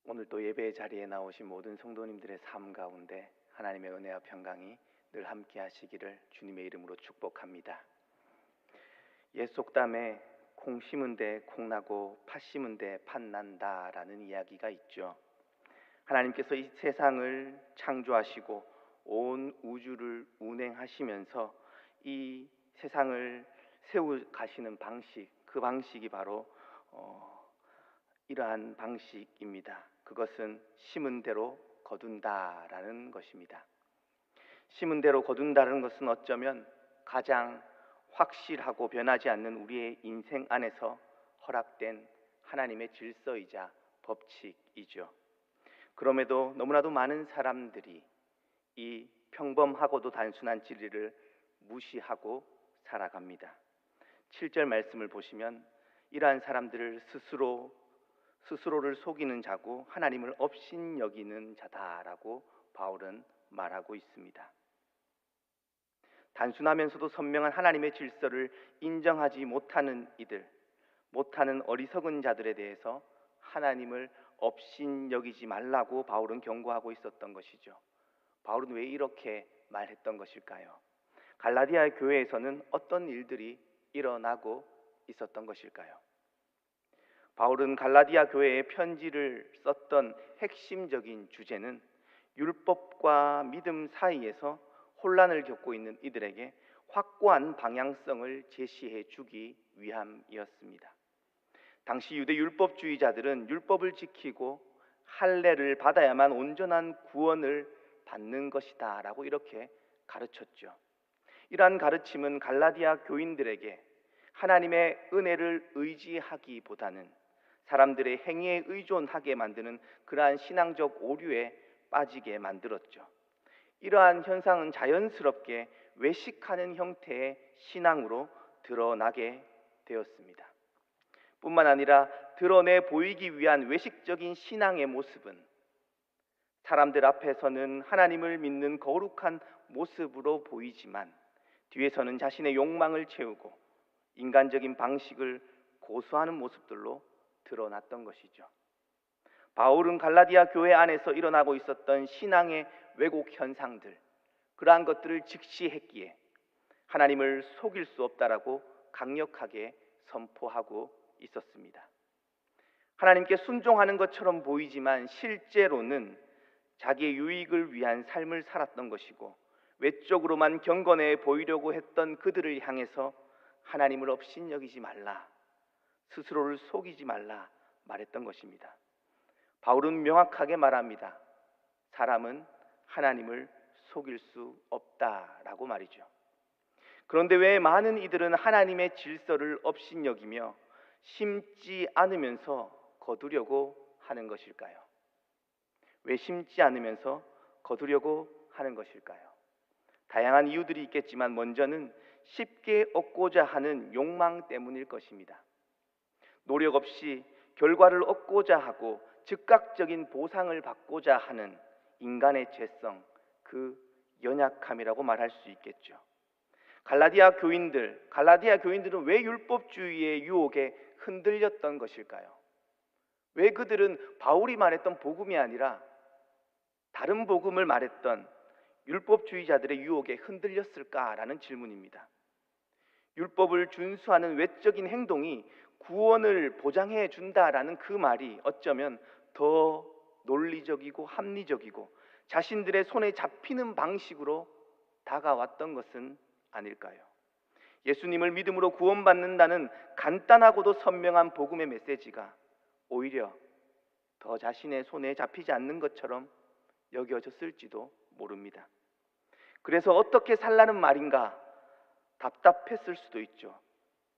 오늘 또 예배 자리에 나오신 모든 성도님들의 삶 가운데 하나님의 은혜와 평강이 늘 함께 하시기를 주님의 이름으로 축복합니다. 옛 속담에 콩 심은 데 콩 나고 팥 심은 데 팥 난다라는 이야기가 있죠. 하나님께서 이 세상을 창조하시고 온 우주를 운행하시면서 이 세상을 세워 가시는 방식, 그 방식이 바로 이러한 방식입니다. 그것은 심은 대로 거둔다라는 것입니다. 심은 대로 거둔다는 것은 어쩌면 가장 확실하고 변하지 않는 우리의 인생 안에서 허락된 하나님의 질서이자 법칙이죠. 그럼에도 너무나도 많은 사람들이 이 평범하고도 단순한 진리를 무시하고 살아갑니다. 7절 말씀을 보시면 이러한 사람들을 스스로를 속이는 자고 하나님을 업신여기는 자다라고 바울은 말하고 있습니다. 단순하면서도 선명한 하나님의 질서를 인정하지 못하는 어리석은 자들에 대해서 하나님을 업신여기지 말라고 바울은 경고하고 있었던 것이죠. 바울은 왜 이렇게 말했던 것일까요? 갈라디아 교회에서는 어떤 일들이 일어나고 있었던 것일까요? 바울은 갈라디아 교회에 편지를 썼던 핵심적인 주제는 율법과 믿음 사이에서 혼란을 겪고 있는 이들에게 확고한 방향성을 제시해 주기 위함이었습니다. 당시 유대 율법주의자들은 율법을 지키고 할례를 받아야만 온전한 구원을 받는 것이다 라고 이렇게 가르쳤죠. 이러한 가르침은 갈라디아 교인들에게 하나님의 은혜를 의지하기보다는 사람들의 행위에 의존하게 만드는 그러한 신앙적 오류에 빠지게 만들었죠. 이러한 현상은 자연스럽게 외식하는 형태의 신앙으로 드러나게 되었습니다. 뿐만 아니라 드러내 보이기 위한 외식적인 신앙의 모습은 사람들 앞에서는 하나님을 믿는 거룩한 모습으로 보이지만 뒤에서는 자신의 욕망을 채우고 인간적인 방식을 고수하는 모습들로 드러났던 것이죠. 바울은 갈라디아 교회 안에서 일어나고 있었던 신앙의 왜곡 현상들, 그러한 것들을 직시했기에 하나님을 속일 수 없다라고 강력하게 선포하고 있었습니다. 하나님께 순종하는 것처럼 보이지만 실제로는 자기의 유익을 위한 삶을 살았던 것이고 외적으로만 경건해 보이려고 했던 그들을 향해서 하나님을 업신여기지 말라, 스스로를 속이지 말라 말했던 것입니다. 바울은 명확하게 말합니다. 사람은 하나님을 속일 수 없다라고 말이죠. 그런데 왜 많은 이들은 하나님의 질서를 업신여기며 심지 않으면서 거두려고 하는 것일까요? 왜 심지 않으면서 거두려고 하는 것일까요? 다양한 이유들이 있겠지만 먼저는 쉽게 얻고자 하는 욕망 때문일 것입니다. 노력 없이 결과를 얻고자 하고 즉각적인 보상을 받고자 하는 인간의 죄성, 그 연약함이라고 말할 수 있겠죠. 갈라디아 교인들은 왜 율법주의의 유혹에 흔들렸던 것일까요? 왜 그들은 바울이 말했던 복음이 아니라 다른 복음을 말했던 율법주의자들의 유혹에 흔들렸을까라는 질문입니다. 율법을 준수하는 외적인 행동이 구원을 보장해 준다라는 그 말이 어쩌면 더 논리적이고 합리적이고 자신들의 손에 잡히는 방식으로 다가왔던 것은 아닐까요? 예수님을 믿음으로 구원받는다는 간단하고도 선명한 복음의 메시지가 오히려 더 자신의 손에 잡히지 않는 것처럼 여겨졌을지도 모릅니다. 그래서 어떻게 살라는 말인가 답답했을 수도 있죠.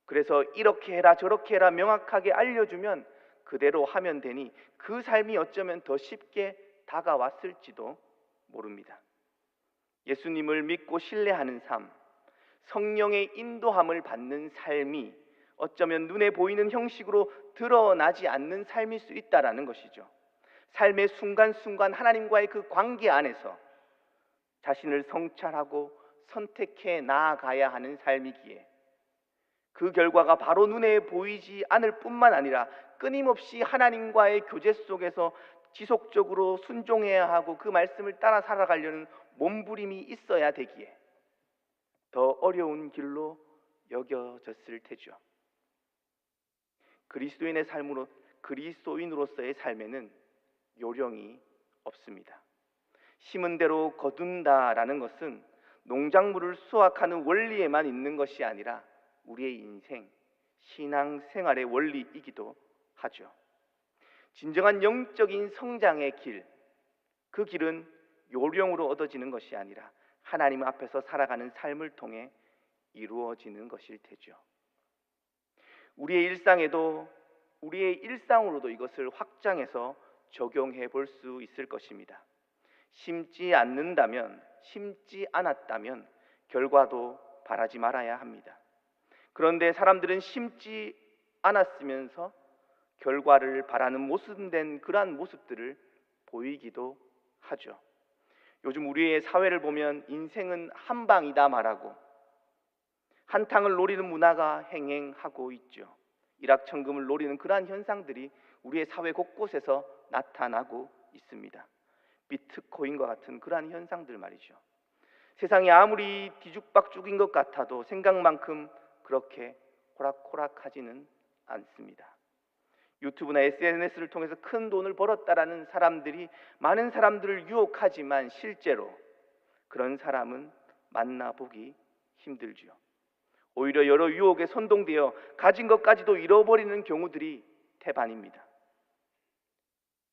그래서 이렇게 해라 저렇게 해라 명확하게 알려주면 그대로 하면 되니 그 삶이 어쩌면 더 쉽게 다가왔을지도 모릅니다. 예수님을 믿고 신뢰하는 삶, 성령의 인도함을 받는 삶이 어쩌면 눈에 보이는 형식으로 드러나지 않는 삶일 수 있다라는 것이죠. 삶의 순간순간 하나님과의 그 관계 안에서 자신을 성찰하고 선택해 나아가야 하는 삶이기에 그 결과가 바로 눈에 보이지 않을 뿐만 아니라 끊임없이 하나님과의 교제 속에서 지속적으로 순종해야 하고 그 말씀을 따라 살아가려는 몸부림이 있어야 되기에 더 어려운 길로 여겨졌을 테죠. 그리스도인으로서의 삶에는 요령이 없습니다. 심은 대로 거둔다라는 것은 농작물을 수확하는 원리에만 있는 것이 아니라 우리의 인생, 신앙생활의 원리이기도 하죠. 진정한 영적인 성장의 길, 그 길은 요령으로 얻어지는 것이 아니라 하나님 앞에서 살아가는 삶을 통해 이루어지는 것일 테죠. 우리의 일상으로도 이것을 확장해서 적용해 볼 수 있을 것입니다. 심지 않았다면 결과도 바라지 말아야 합니다. 그런데 사람들은 심지 않았으면서 결과를 바라는 모순된 그러한 모습들을 보이기도 하죠. 요즘 우리의 사회를 보면 인생은 한 방이다 말하고 한탕을 노리는 문화가 행행하고 있죠. 일확천금을 노리는 그러한 현상들이 우리의 사회 곳곳에서 나타나고 있습니다. 비트코인과 같은 그러한 현상들 말이죠. 세상이 아무리 뒤죽박죽인 것 같아도 생각만큼 그렇게 호락호락하지는 않습니다. 유튜브나 SNS를 통해서 큰 돈을 벌었다라는 사람들이 많은 사람들을 유혹하지만 실제로 그런 사람은 만나보기 힘들지요. 오히려 여러 유혹에 선동되어 가진 것까지도 잃어버리는 경우들이 태반입니다.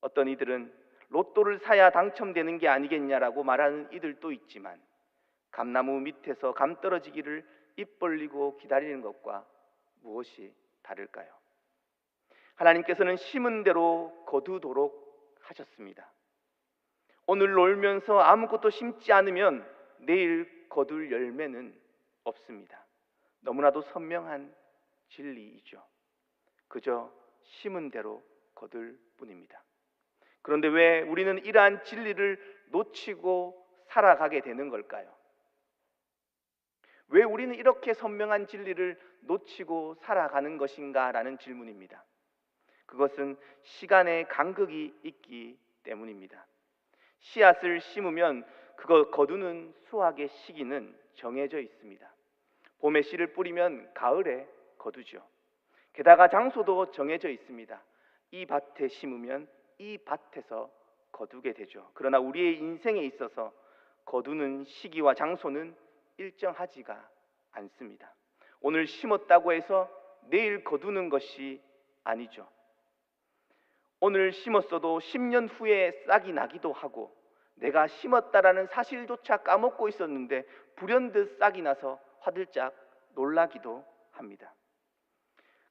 어떤 이들은 로또를 사야 당첨되는 게 아니겠냐라고 말하는 이들도 있지만 감나무 밑에서 감 떨어지기를 입 벌리고 기다리는 것과 무엇이 다를까요? 하나님께서는 심은 대로 거두도록 하셨습니다. 오늘 놀면서 아무것도 심지 않으면 내일 거둘 열매는 없습니다. 너무나도 선명한 진리이죠. 그저 심은 대로 거둘 뿐입니다. 그런데 왜 우리는 이러한 진리를 놓치고 살아가게 되는 걸까요? 왜 우리는 이렇게 선명한 진리를 놓치고 살아가는 것인가라는 질문입니다. 그것은 시간의 간극이 있기 때문입니다. 씨앗을 심으면 그걸 거두는 수확의 시기는 정해져 있습니다. 봄에 씨를 뿌리면 가을에 거두죠. 게다가 장소도 정해져 있습니다. 이 밭에 심으면 이 밭에서 거두게 되죠. 그러나 우리의 인생에 있어서 거두는 시기와 장소는 일정하지가 않습니다. 오늘 심었다고 해서 내일 거두는 것이 아니죠. 오늘 심었어도 10년 후에 싹이 나기도 하고 내가 심었다라는 사실조차 까먹고 있었는데 불현듯 싹이 나서 화들짝 놀라기도 합니다.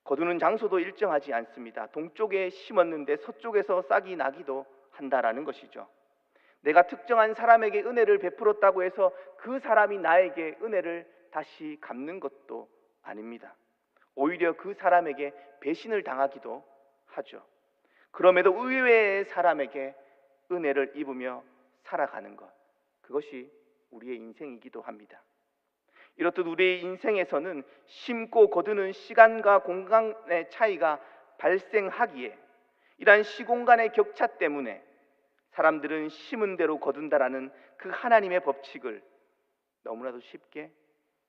거두는 장소도 일정하지 않습니다. 동쪽에 심었는데 서쪽에서 싹이 나기도 한다라는 것이죠. 내가 특정한 사람에게 은혜를 베풀었다고 해서 그 사람이 나에게 은혜를 다시 갚는 것도 아닙니다. 오히려 그 사람에게 배신을 당하기도 하죠. 그럼에도 의외의 사람에게 은혜를 입으며 살아가는 것, 그것이 우리의 인생이기도 합니다. 이렇듯 우리의 인생에서는 심고 거두는 시간과 공간의 차이가 발생하기에 이러한 시공간의 격차 때문에 사람들은 심은 대로 거둔다라는 그 하나님의 법칙을 너무나도 쉽게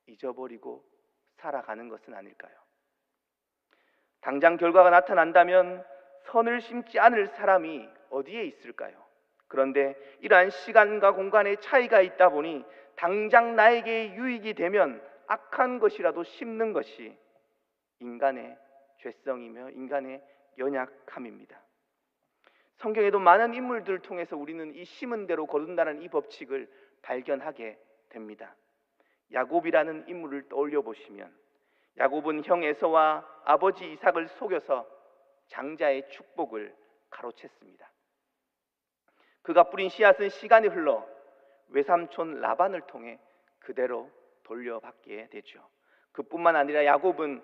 잊어버리고 살아가는 것은 아닐까요? 당장 결과가 나타난다면 선을 심지 않을 사람이 어디에 있을까요? 그런데 이러한 시간과 공간의 차이가 있다 보니 당장 나에게 유익이 되면 악한 것이라도 심는 것이 인간의 죄성이며 인간의 연약함입니다. 성경에도 많은 인물들을 통해서 우리는 이 심은 대로 거둔다는 이 법칙을 발견하게 됩니다. 야곱이라는 인물을 떠올려 보시면 야곱은 형 에서와 아버지 이삭을 속여서 장자의 축복을 가로챘습니다. 그가 뿌린 씨앗은 시간이 흘러 외삼촌 라반을 통해 그대로 돌려받게 되죠. 그뿐만 아니라 야곱은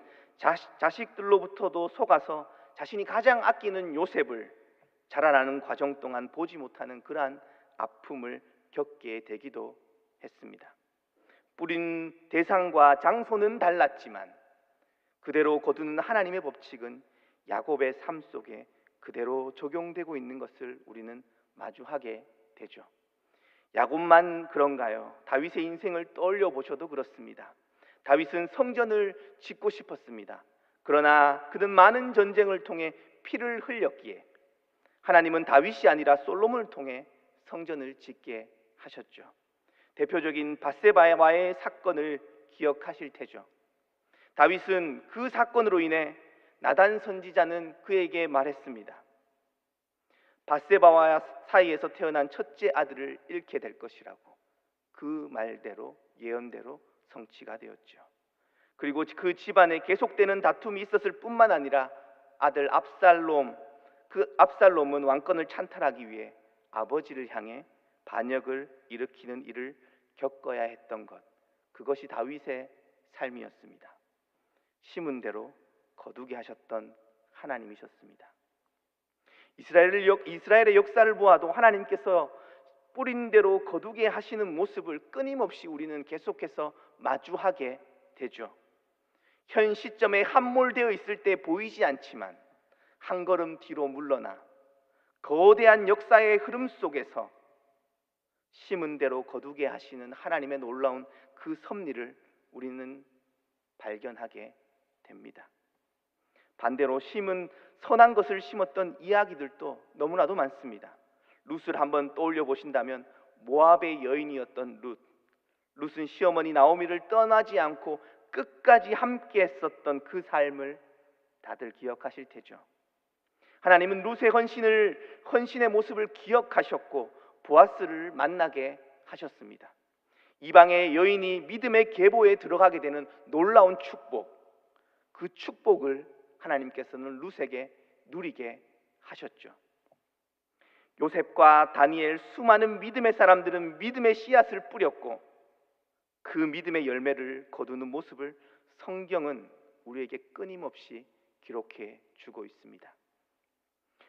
자식들로부터도 속아서 자신이 가장 아끼는 요셉을 자라나는 과정 동안 보지 못하는 그러한 아픔을 겪게 되기도 했습니다. 뿌린 대상과 장소는 달랐지만 그대로 거두는 하나님의 법칙은 야곱의 삶 속에 그대로 적용되고 있는 것을 우리는 마주하게 되죠. 야곱만 그런가요? 다윗의 인생을 떠올려 보셔도 그렇습니다. 다윗은 성전을 짓고 싶었습니다. 그러나 그는 많은 전쟁을 통해 피를 흘렸기에 하나님은 다윗이 아니라 솔로몬을 통해 성전을 짓게 하셨죠. 대표적인 밧세바와의 사건을 기억하실 테죠. 다윗은 그 사건으로 인해 나단 선지자는 그에게 말했습니다. 밧세바와 사이에서 태어난 첫째 아들을 잃게 될 것이라고. 그 말대로 예언대로 성취가 되었죠. 그리고 그 집안에 계속되는 다툼이 있었을 뿐만 아니라 아들 압살롬, 그 압살롬은 왕권을 찬탈하기 위해 아버지를 향해 반역을 일으키는 일을 겪어야 했던 것, 그것이 다윗의 삶이었습니다. 심은 대로 거두게 하셨던 하나님이셨습니다. 이스라엘의 역사를 보아도 하나님께서 뿌린 대로 거두게 하시는 모습을 끊임없이 우리는 계속해서 마주하게 되죠. 현 시점에 함몰되어 있을 때 보이지 않지만 한 걸음 뒤로 물러나 거대한 역사의 흐름 속에서 심은 대로 거두게 하시는 하나님의 놀라운 그 섭리를 우리는 발견하게 됩니다. 반대로 선한 것을 심었던 이야기들도 너무나도 많습니다. 룻을 한번 떠올려 보신다면 모압의 여인이었던 룻은 시어머니 나오미를 떠나지 않고 끝까지 함께 했었던 그 삶을 다들 기억하실 테죠. 하나님은 룻의 헌신의 모습을 기억하셨고 보아스를 만나게 하셨습니다. 이방의 여인이 믿음의 계보에 들어가게 되는 놀라운 축복, 그 축복을 하나님께서는 룻에게 누리게 하셨죠. 요셉과 다니엘, 수많은 믿음의 사람들은 믿음의 씨앗을 뿌렸고 그 믿음의 열매를 거두는 모습을 성경은 우리에게 끊임없이 기록해 주고 있습니다.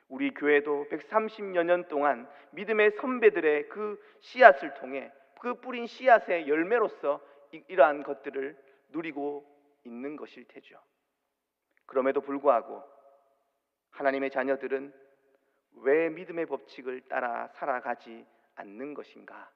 우리 교회도 130여 년 동안 믿음의 선배들의 그 씨앗을 통해 그 뿌린 씨앗의 열매로서 이러한 것들을 누리고 있는 것일 테죠. 그럼에도 불구하고 하나님의 자녀들은 왜 믿음의 법칙을 따라 살아가지 않는 것인가?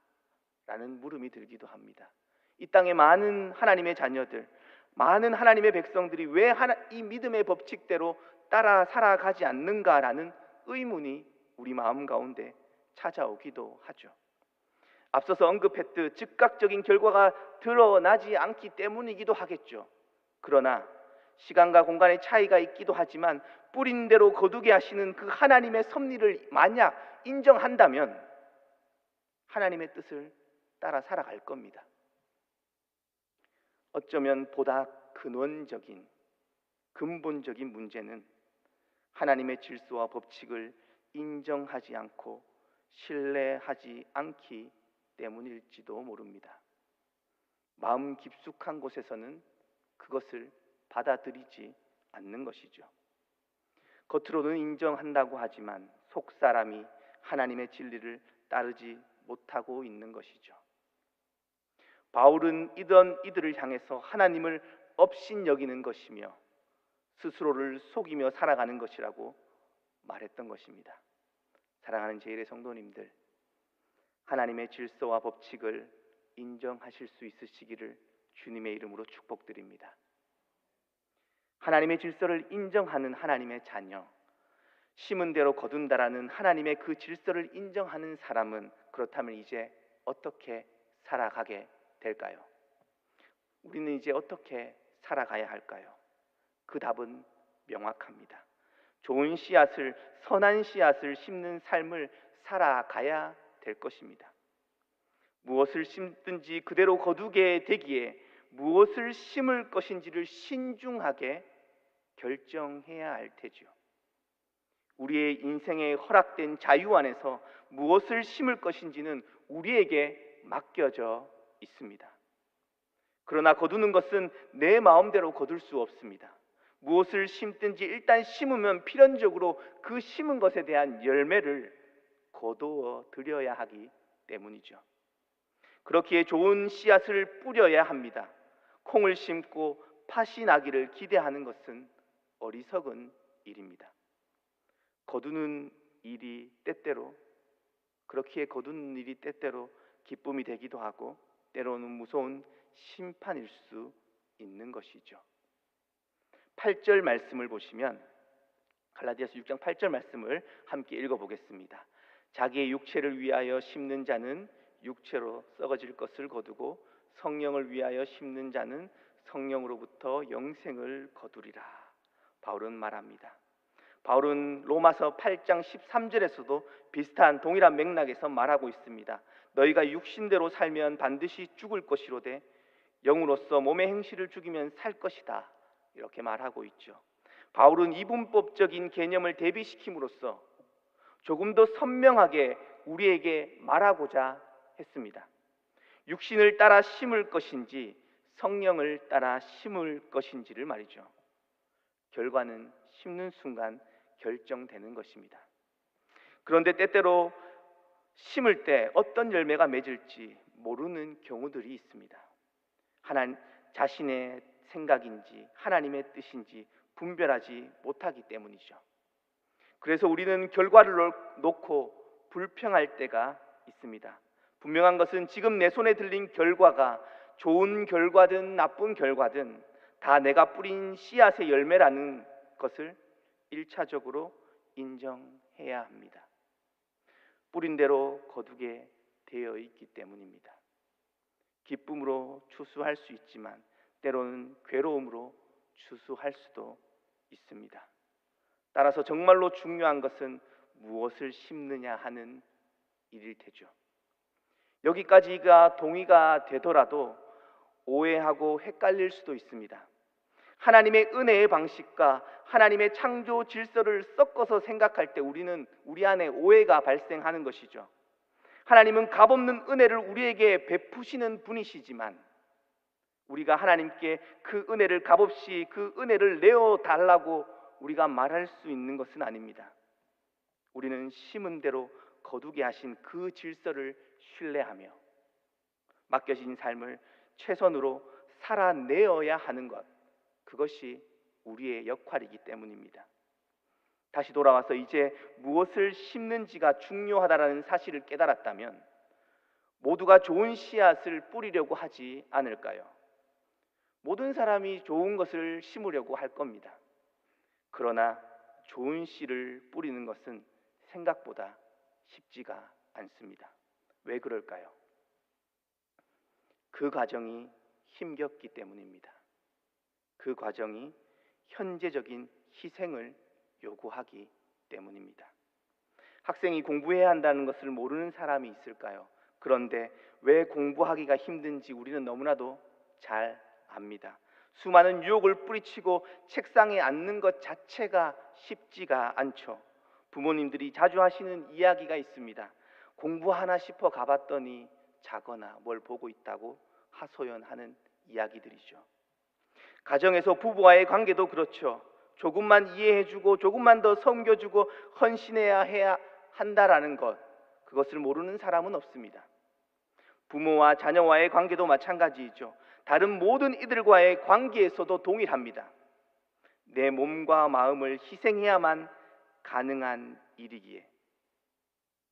라는 물음이 들기도 합니다. 이 땅에 많은 하나님의 자녀들, 많은 하나님의 백성들이 왜 이 믿음의 법칙대로 따라 살아가지 않는가라는 의문이 우리 마음 가운데 찾아오기도 하죠. 앞서서 언급했듯 즉각적인 결과가 드러나지 않기 때문이기도 하겠죠. 그러나 시간과 공간의 차이가 있기도 하지만 뿌린 대로 거두게 하시는 그 하나님의 섭리를 만약 인정한다면 하나님의 뜻을 따라 살아갈 겁니다. 어쩌면 보다 근본적인 문제는 하나님의 질서와 법칙을 인정하지 않고 신뢰하지 않기 때문일지도 모릅니다. 마음 깊숙한 곳에서는 그것을 받아들이지 않는 것이죠. 겉으로는 인정한다고 하지만 속사람이 하나님의 진리를 따르지 못하고 있는 것이죠. 바울은 이들을 향해서 하나님을 업신여기는 것이며 스스로를 속이며 살아가는 것이라고 말했던 것입니다. 사랑하는 제1의 성도님들, 하나님의 질서와 법칙을 인정하실 수 있으시기를 주님의 이름으로 축복드립니다. 하나님의 질서를 인정하는 하나님의 자녀, 심은 대로 거둔다라는 하나님의 그 질서를 인정하는 사람은 그렇다면 이제 어떻게 살아가게 될까요? 우리는 이제 어떻게 살아가야 할까요? 그 답은 명확합니다. 좋은 씨앗을, 선한 씨앗을 심는 삶을 살아가야 될 것입니다. 무엇을 심든지 그대로 거두게 되기에 무엇을 심을 것인지를 신중하게 결정해야 할 테죠. 우리의 인생에 허락된 자유 안에서 무엇을 심을 것인지는 우리에게 맡겨져 있습니다. 그러나 거두는 것은 내 마음대로 거둘 수 없습니다. 무엇을 심든지 일단 심으면 필연적으로 그 심은 것에 대한 열매를 거두어 드려야 하기 때문이죠. 그렇기에 좋은 씨앗을 뿌려야 합니다. 콩을 심고 팥이 나기를 기대하는 것은 어리석은 일입니다. 거두는 일이 때때로 그렇기에 거두는 일이 때때로 기쁨이 되기도 하고 때로는 무서운 심판일 수 있는 것이죠. 8절 말씀을 보시면 갈라디아서 6장 8절 말씀을 함께 읽어보겠습니다. 자기의 육체를 위하여 심는 자는 육체로 썩어질 것을 거두고 성령을 위하여 심는 자는 성령으로부터 영생을 거두리라. 바울은 말합니다. 바울은 로마서 8장 13절에서도 비슷한 동일한 맥락에서 말하고 있습니다. 너희가 육신대로 살면 반드시 죽을 것이로되 영으로서 몸의 행실을 죽이면 살 것이다. 이렇게 말하고 있죠. 바울은 이분법적인 개념을 대비시킴으로써 조금 더 선명하게 우리에게 말하고자 했습니다. 육신을 따라 심을 것인지 성령을 따라 심을 것인지를 말이죠. 결과는 심는 순간 결정되는 것입니다. 그런데 때때로 심을 때 어떤 열매가 맺을지 모르는 경우들이 있습니다. 하나님 자신의 생각인지 하나님의 뜻인지 분별하지 못하기 때문이죠. 그래서 우리는 결과를 놓고 불평할 때가 있습니다. 분명한 것은 지금 내 손에 들린 결과가 좋은 결과든 나쁜 결과든 다 내가 뿌린 씨앗의 열매라는 것을 1차적으로 인정해야 합니다. 뿌린 대로 거두게 되어 있기 때문입니다. 기쁨으로 추수할 수 있지만 때로는 괴로움으로 추수할 수도 있습니다. 따라서 정말로 중요한 것은 무엇을 심느냐 하는 일일 테죠. 여기까지가 동의가 되더라도 오해하고 헷갈릴 수도 있습니다. 하나님의 은혜의 방식과 하나님의 창조 질서를 섞어서 생각할 때 우리는 우리 안에 오해가 발생하는 것이죠. 하나님은 값없는 은혜를 우리에게 베푸시는 분이시지만 우리가 하나님께 그 은혜를 값없이 그 은혜를 내어달라고 우리가 말할 수 있는 것은 아닙니다. 우리는 심은 대로 거두게 하신 그 질서를 신뢰하며 맡겨진 삶을 최선으로 살아내어야 하는 것, 그것이 우리의 역할이기 때문입니다. 다시 돌아와서 이제 무엇을 심는지가 중요하다는 사실을 깨달았다면 모두가 좋은 씨앗을 뿌리려고 하지 않을까요? 모든 사람이 좋은 것을 심으려고 할 겁니다. 그러나 좋은 씨를 뿌리는 것은 생각보다 쉽지가 않습니다. 왜 그럴까요? 그 과정이 힘겹기 때문입니다. 그 과정이 현재적인 희생을 요구하기 때문입니다. 학생이 공부해야 한다는 것을 모르는 사람이 있을까요? 그런데 왜 공부하기가 힘든지 우리는 너무나도 잘 압니다. 수많은 유혹을 뿌리치고 책상에 앉는 것 자체가 쉽지가 않죠. 부모님들이 자주 하시는 이야기가 있습니다. 공부하나 싶어 가봤더니 자거나 뭘 보고 있다고 하소연하는 이야기들이죠. 가정에서 부부와의 관계도 그렇죠. 조금만 이해해주고 조금만 더 섬겨주고 헌신해야 한다라는 것, 그것을 모르는 사람은 없습니다. 부모와 자녀와의 관계도 마찬가지이죠. 다른 모든 이들과의 관계에서도 동일합니다. 내 몸과 마음을 희생해야만 가능한 일이기에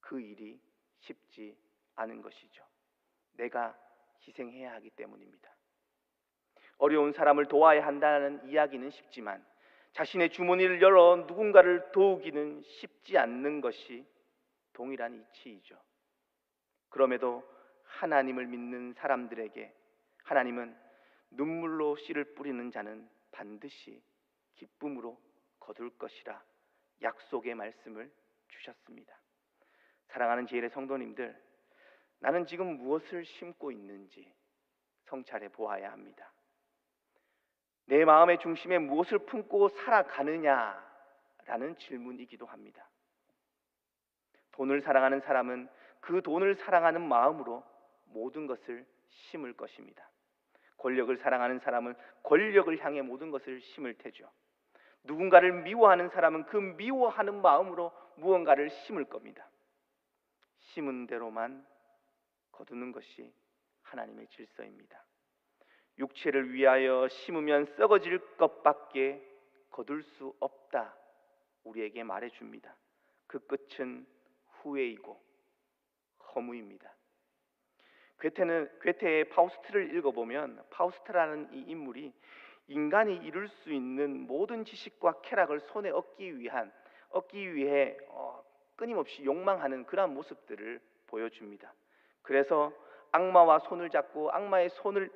그 일이 쉽지 않은 것이죠. 내가 희생해야 하기 때문입니다. 어려운 사람을 도와야 한다는 이야기는 쉽지만 자신의 주머니를 열어 누군가를 도우기는 쉽지 않는 것이 동일한 이치이죠. 그럼에도 하나님을 믿는 사람들에게 하나님은 눈물로 씨를 뿌리는 자는 반드시 기쁨으로 거둘 것이라 약속의 말씀을 주셨습니다. 사랑하는 제1의 성도님들, 나는 지금 무엇을 심고 있는지 성찰해 보아야 합니다. 내 마음의 중심에 무엇을 품고 살아가느냐라는 질문이기도 합니다. 돈을 사랑하는 사람은 그 돈을 사랑하는 마음으로 모든 것을 심을 것입니다. 권력을 사랑하는 사람은 권력을 향해 모든 것을 심을 테죠. 누군가를 미워하는 사람은 그 미워하는 마음으로 무언가를 심을 겁니다. 심은 대로만 거두는 것이 하나님의 질서입니다. 육체를 위하여 심으면 썩어질 것밖에 거둘 수 없다, 우리에게 말해줍니다. 그 끝은 후회이고 허무입니다. 괴테의 파우스트를 읽어보면 파우스트라는 이 인물이 인간이 이룰 수 있는 모든 지식과 쾌락을 손에 얻기 위해 끊임없이 욕망하는 그러한 모습들을 보여줍니다. 그래서 악마와 손을 잡고 악마의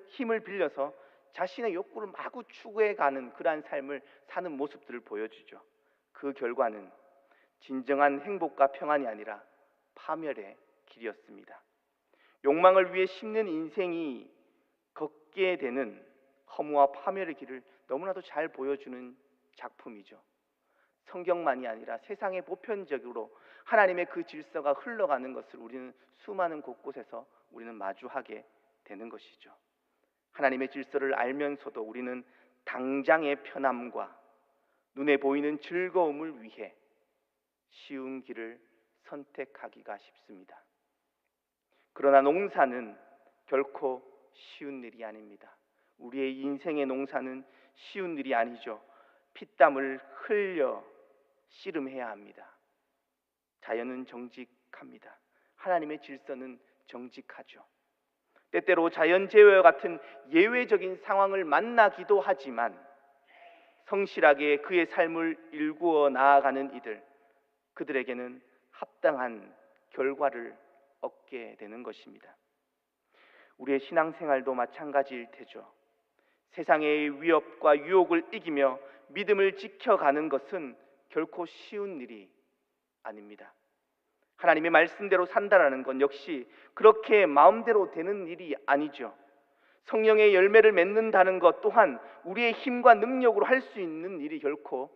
힘을 빌려서 자신의 욕구를 마구 추구해가는 그러한 삶을 사는 모습들을 보여주죠. 그 결과는 진정한 행복과 평안이 아니라 파멸의 길이었습니다. 욕망을 위해 심는 인생이 걷게 되는 허무와 파멸의 길을 너무나도 잘 보여주는 작품이죠. 성경만이 아니라 세상에 보편적으로 하나님의 그 질서가 흘러가는 것을 우리는 수많은 곳곳에서 우리는 마주하게 되는 것이죠. 하나님의 질서를 알면서도 우리는 당장의 편함과 눈에 보이는 즐거움을 위해 쉬운 길을 선택하기가 쉽습니다. 그러나 농사는 결코 쉬운 일이 아닙니다. 우리의 인생의 농사는 쉬운 일이 아니죠. 피땀을 흘려 씨름해야 합니다. 자연은 정직합니다. 하나님의 질서는 정직하죠. 때때로 자연재해와 같은 예외적인 상황을 만나기도 하지만 성실하게 그의 삶을 일구어 나아가는 그들에게는 합당한 결과를 얻게 되는 것입니다. 우리의 신앙생활도 마찬가지일 테죠. 세상의 위협과 유혹을 이기며 믿음을 지켜가는 것은 결코 쉬운 일이 아닙니다. 하나님의 말씀대로 산다라는 건 역시 그렇게 마음대로 되는 일이 아니죠. 성령의 열매를 맺는다는 것 또한 우리의 힘과 능력으로 할 수 있는 일이 결코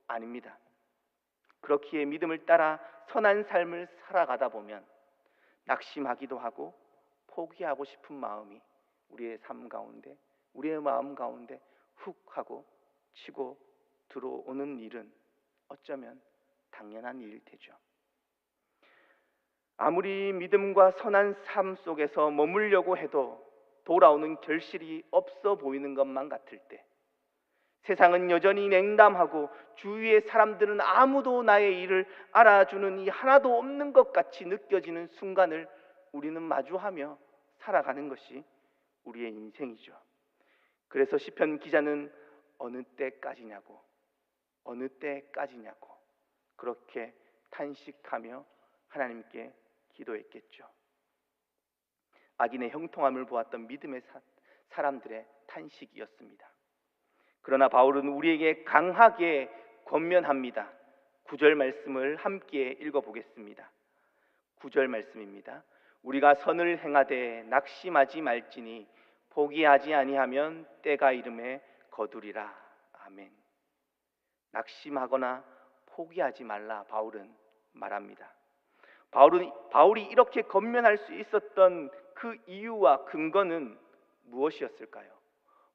아닙니다. 그렇기에 믿음을 따라 선한 삶을 살아가다 보면 낙심하기도 하고 포기하고 싶은 마음이 우리의 삶 가운데, 우리의 마음 가운데 훅 하고 치고 들어오는 일은 어쩌면 당연한 일일 테죠. 아무리 믿음과 선한 삶 속에서 머물려고 해도 돌아오는 결실이 없어 보이는 것만 같을 때, 세상은 여전히 냉담하고 주위의 사람들은 아무도 나의 일을 알아주는 이 하나도 없는 것 같이 느껴지는 순간을 우리는 마주하며 살아가는 것이 우리의 인생이죠. 그래서 시편 기자는 어느 때까지냐고 그렇게 탄식하며 하나님께 기도했겠죠. 악인의 형통함을 보았던 믿음의 사람들의 탄식이었습니다. 그러나 바울은 우리에게 강하게 권면합니다. 9절 말씀을 함께 읽어보겠습니다. 9절 말씀입니다. 우리가 선을 행하되 낙심하지 말지니 포기하지 아니하면 때가 이름에 거두리라. 아멘. 낙심하거나 포기하지 말라 바울은 말합니다. 바울이 이렇게 권면할 수 있었던 그 이유와 근거는 무엇이었을까요?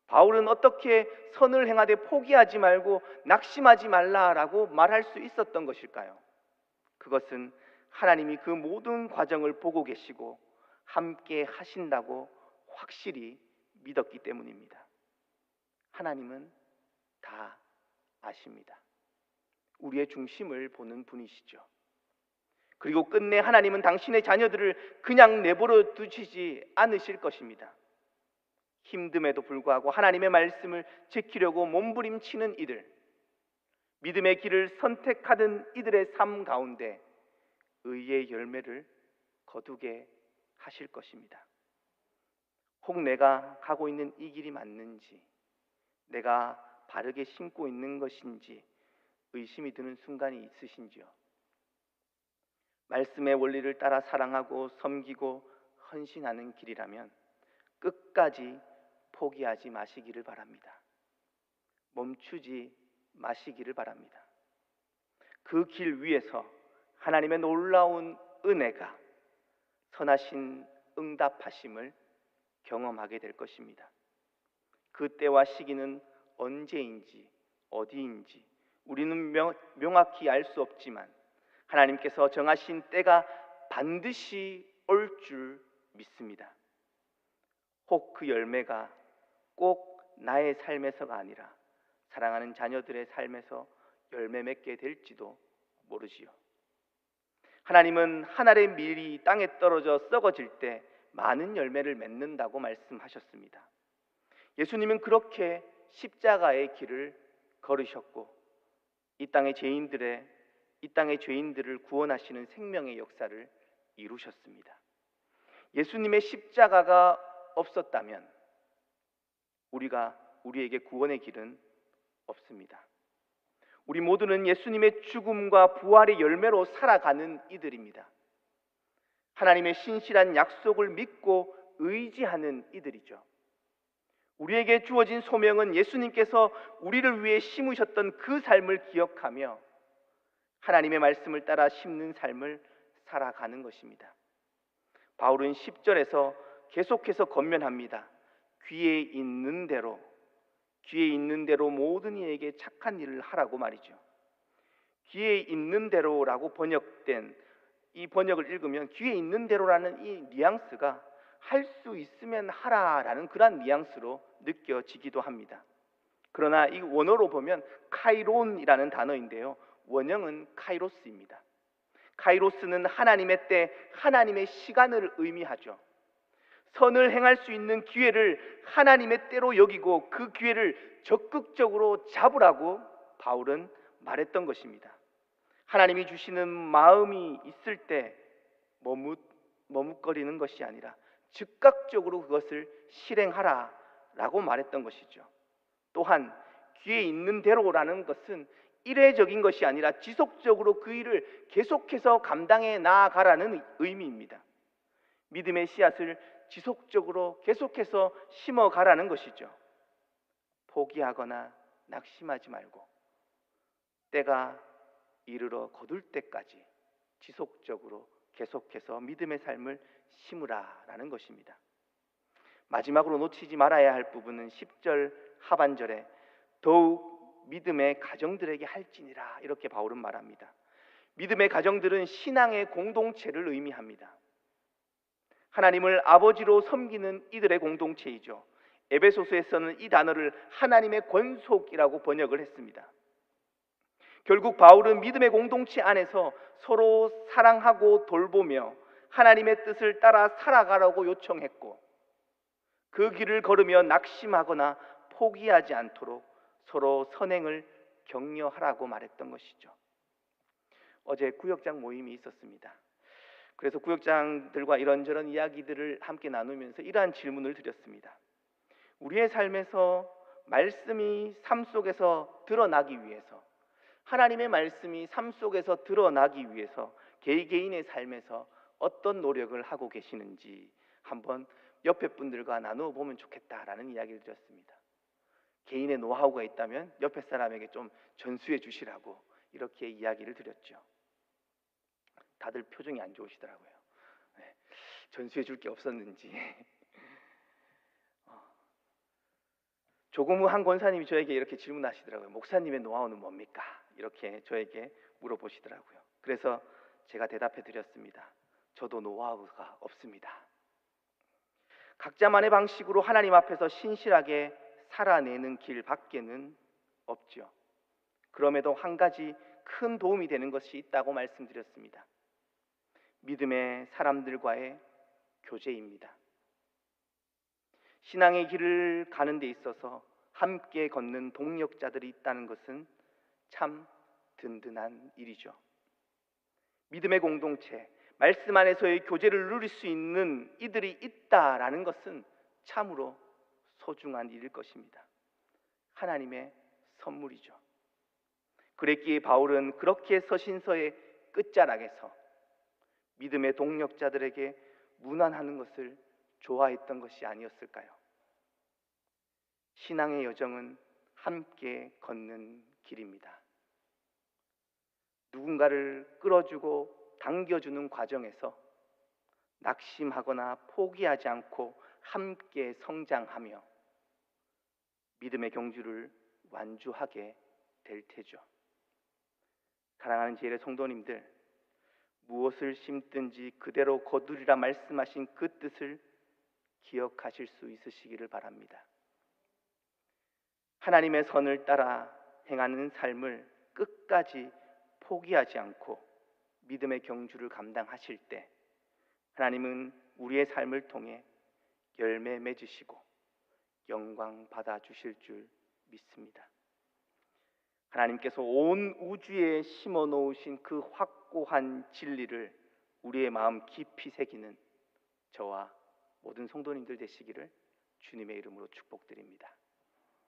바울은 어떻게 선을 행하되 포기하지 말고 낙심하지 말라라고 말할 수 있었던 것일까요? 그것은 하나님이 그 모든 과정을 보고 계시고 함께 하신다고 확실히 믿었기 때문입니다. 하나님은 다 아십니다. 우리의 중심을 보는 분이시죠. 그리고 끝내 하나님은 당신의 자녀들을 그냥 내버려 두시지 않으실 것입니다. 힘듦에도 불구하고 하나님의 말씀을 지키려고 몸부림치는 이들, 믿음의 길을 선택하는 이들의 삶 가운데 의의 열매를 거두게 하실 것입니다. 혹 내가 가고 있는 이 길이 맞는지, 내가 바르게 신고 있는 것인지 의심이 드는 순간이 있으신지요? 말씀의 원리를 따라 사랑하고 섬기고 헌신하는 길이라면 끝까지 포기하지 마시기를 바랍니다. 멈추지 마시기를 바랍니다. 그 길 위에서 하나님의 놀라운 은혜가 선하신 응답하심을 경험하게 될 것입니다. 그 때와 시기는 언제인지 어디인지 우리는 명확히 알 수 없지만 하나님께서 정하신 때가 반드시 올 줄 믿습니다. 혹 그 열매가 꼭 나의 삶에서가 아니라 사랑하는 자녀들의 삶에서 열매 맺게 될지도 모르지요. 하나님은 한 알의 밀이 땅에 떨어져 썩어질 때 많은 열매를 맺는다고 말씀하셨습니다. 예수님은 그렇게 십자가의 길을 걸으셨고 이 땅의 죄인들을 구원하시는 생명의 역사를 이루셨습니다. 예수님의 십자가가 없었다면 우리에게 구원의 길은 없습니다. 우리 모두는 예수님의 죽음과 부활의 열매로 살아가는 이들입니다. 하나님의 신실한 약속을 믿고 의지하는 이들이죠. 우리에게 주어진 소명은 예수님께서 우리를 위해 심으셨던 그 삶을 기억하며 하나님의 말씀을 따라 심는 삶을 살아가는 것입니다. 바울은 10절에서 계속해서 권면합니다. 귀에 있는 대로 모든 이에게 착한 일을 하라고 말이죠. 귀에 있는 대로라고 번역된 이 번역을 읽으면 귀에 있는 대로라는 이 뉘앙스가 할 수 있으면 하라라는 그런 뉘앙스로 느껴지기도 합니다. 그러나 이 원어로 보면 카이론이라는 단어인데요, 원형은 카이로스입니다. 카이로스는 하나님의 때, 하나님의 시간을 의미하죠. 선을 행할 수 있는 기회를 하나님의 때로 여기고 그 기회를 적극적으로 잡으라고 바울은 말했던 것입니다. 하나님이 주시는 마음이 있을 때 머뭇거리는 것이 아니라 즉각적으로 그것을 실행하라라고 말했던 것이죠. 또한 귀에 있는 대로라는 것은 일회적인 것이 아니라 지속적으로 그 일을 계속해서 감당해 나아가라는 의미입니다. 믿음의 씨앗을 지속적으로 계속해서 심어가라는 것이죠. 포기하거나 낙심하지 말고 때가 이르러 거둘 때까지 지속적으로 계속해서 믿음의 삶을 심으라라는 것입니다. 마지막으로 놓치지 말아야 할 부분은 10절 하반절에 더욱 믿음의 가정들에게 할지니라 이렇게 바울은 말합니다. 믿음의 가정들은 신앙의 공동체를 의미합니다. 하나님을 아버지로 섬기는 이들의 공동체이죠. 에베소서에서는 이 단어를 하나님의 권속이라고 번역을 했습니다. 결국 바울은 믿음의 공동체 안에서 서로 사랑하고 돌보며 하나님의 뜻을 따라 살아가라고 요청했고 그 길을 걸으며 낙심하거나 포기하지 않도록 서로 선행을 격려하라고 말했던 것이죠. 어제 구역장 모임이 있었습니다. 그래서 구역장들과 이런저런 이야기들을 함께 나누면서 이러한 질문을 드렸습니다. 우리의 삶에서 말씀이 삶 속에서 드러나기 위해서, 하나님의 말씀이 삶 속에서 드러나기 위해서 개개인의 삶에서 어떤 노력을 하고 계시는지 한번 옆에 분들과 나누어 보면 좋겠다라는 이야기를 드렸습니다. 개인의 노하우가 있다면 옆에 사람에게 좀 전수해 주시라고 이렇게 이야기를 드렸죠. 다들 표정이 안 좋으시더라고요. 네, 전수해 줄 게 없었는지. 조금 후 한 권사님이 저에게 이렇게 질문하시더라고요. 목사님의 노하우는 뭡니까? 이렇게 저에게 물어보시더라고요. 그래서 제가 대답해 드렸습니다. 저도 노하우가 없습니다. 각자만의 방식으로 하나님 앞에서 신실하게 살아내는 길 밖에는 없죠. 그럼에도 한 가지 큰 도움이 되는 것이 있다고 말씀드렸습니다. 믿음의 사람들과의 교제입니다. 신앙의 길을 가는 데 있어서 함께 걷는 동력자들이 있다는 것은 참 든든한 일이죠. 믿음의 공동체, 말씀 안에서의 교제를 누릴 수 있는 이들이 있다라는 것은 참으로 소중한 일일 것입니다. 하나님의 선물이죠. 그랬기에 바울은 그렇게 서신서의 끝자락에서 믿음의 동력자들에게 문안하는 것을 좋아했던 것이 아니었을까요? 신앙의 여정은 함께 걷는 길입니다. 누군가를 끌어주고 당겨주는 과정에서 낙심하거나 포기하지 않고 함께 성장하며 믿음의 경주를 완주하게 될 테죠. 사랑하는 지혜의 성도님들, 무엇을 심든지 그대로 거두리라 말씀하신 그 뜻을 기억하실 수 있으시기를 바랍니다. 하나님의 선을 따라 행하는 삶을 끝까지 포기하지 않고 믿음의 경주를 감당하실 때 하나님은 우리의 삶을 통해 열매 맺으시고 영광 받아 주실 줄 믿습니다. 하나님께서 온 우주에 심어 놓으신 그 확고한 진리를 우리의 마음 깊이 새기는 저와 모든 성도님들 되시기를 주님의 이름으로 축복드립니다.